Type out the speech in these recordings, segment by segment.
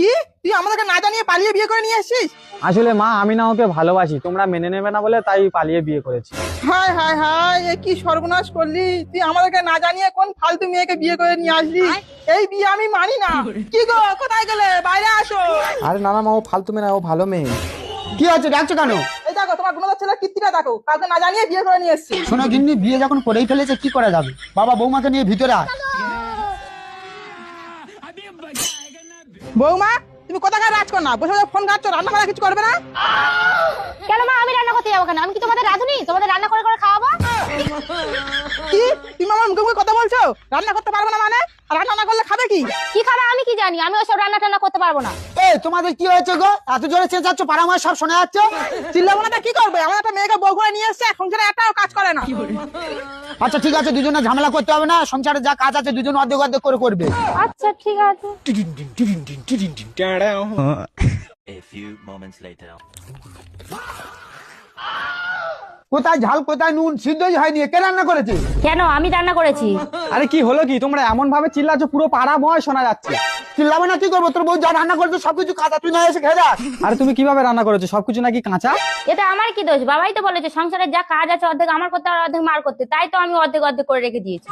কি তুই আমাদেরকে না জানিয়ে পালিয়ে বিয়ে করে নিয়ে এসেছিস? আসলে মা আমি না ওকে ভালোবাসি, তোমরা মেনে নেবে না বলে তাই পালিয়ে বিয়ে করেছি। হায় হায় হায়, এ কি সর্বনাশ করলি! তুই আমাদেরকে না জানিয়ে কোন ফালতু মেয়েকে বিয়ে করে নিয়ে আসলি। এই বিয়ে আমি মানি না। কি গো, কোথায় গেলে? বাইরে আসো। আরে না না মা, ও ফালতু মেয়ে না, ও ভালো মেয়ে। কি হচ্ছে, ডাকছো কেন? এই দেখো তোমার গুণধর ছেলের কীর্তিটা দেখো, কাউকে না জানিয়ে বিয়ে করে নিয়ে এসেছি। শোনো গিন্নি, বিয়ে যখন করেই ফেলেছে কি করা যাবে, বাবা বৌমাকে নিয়ে ভিতরে আয়। বৌমা, তুমি কোথাকার রাজ কর না, বসে বসে ফোন ঘাটছো, রান্না করা কিছু করবে না? কেন মা, আমি রান্না করতে যাবো কেন? আমি কি তোমাদের রাঁধুনি? তোমাদের রান্না করে করে খাওয়াবো? কি তুমি আমার মুখে মুখে কথা বলছো? রান্না করতে পারবে না মানে? আর রান্না না করলে খাবে কি? কি খাবে আমি কি জানি? আমি ওসব রান্না টান্না করতে পারবো না। এই তোমাদের কি হয়েছে গো, এত জোরে চেঁচাচ্ছ, পাড়া আমার সব শোনা যাচ্ছে। চিল্লাবো না তো কি করবে? আমার একটা মেয়েকে বউ করে নিয়ে এসছে, সংসারে একটাও কাজ করে না। আচ্ছা ঠিক আছে, দুজনে ঝামেলা করতে হবে না, সংসারে যা কাজ আছে দুজন অর্ধেক অর্ধেক করে করবে। আচ্ছা ঠিক আছে। A few moments later. কোথায় ঝাল কোথায় নুন, সিদ্ধই হয়নি, কে রান্না করেছে? কেন, আমি রান্না করেছি। আরে কি হলো কি, তোমরা এমন ভাবে চিল্লাচ্ছ পুরো পাড়া ময় শোনা যাচ্ছে। চিল্লাবে না কি করবো, তোর বউ যা রান্না করেছে সবকিছু কাঁচা, তুই না এসে খেয়ে যা। আরে তুমি কিভাবে রান্না করেছো, সবকিছু নাকি কাঁচা? এটা আমার কি দোষ? বাবাই তো বলেছে সংসারের যা কাজ আছে অর্ধেক আমার করতে আর অর্ধেক মার করতে, তাই তো আমি অর্ধেক অর্ধেক করে রেখে দিয়েছি।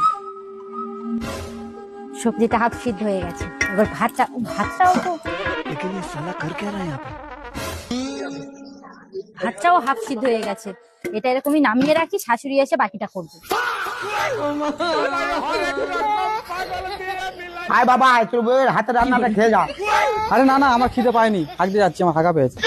সবজিটা হাফ সিদ্ধ হয়ে গেছে, এবার ভাতটাও তো लेकिन ये साला कर क्या रहा है यहाँ पे? ভাতটাও হাফ সিদ্ধ হয়ে গেছে। এটা এরকমই নামিয়ে রাখি, শাশুড়ি এসে বাকিটা করবে। আয় বাবা আয়, তোর বউয়ের হাতে রান্নাটা খেয়ে যা। আরে না না, আমার খিদে পায়নি, থাকতে যাচ্ছি, আমার হাগা পেয়েছে।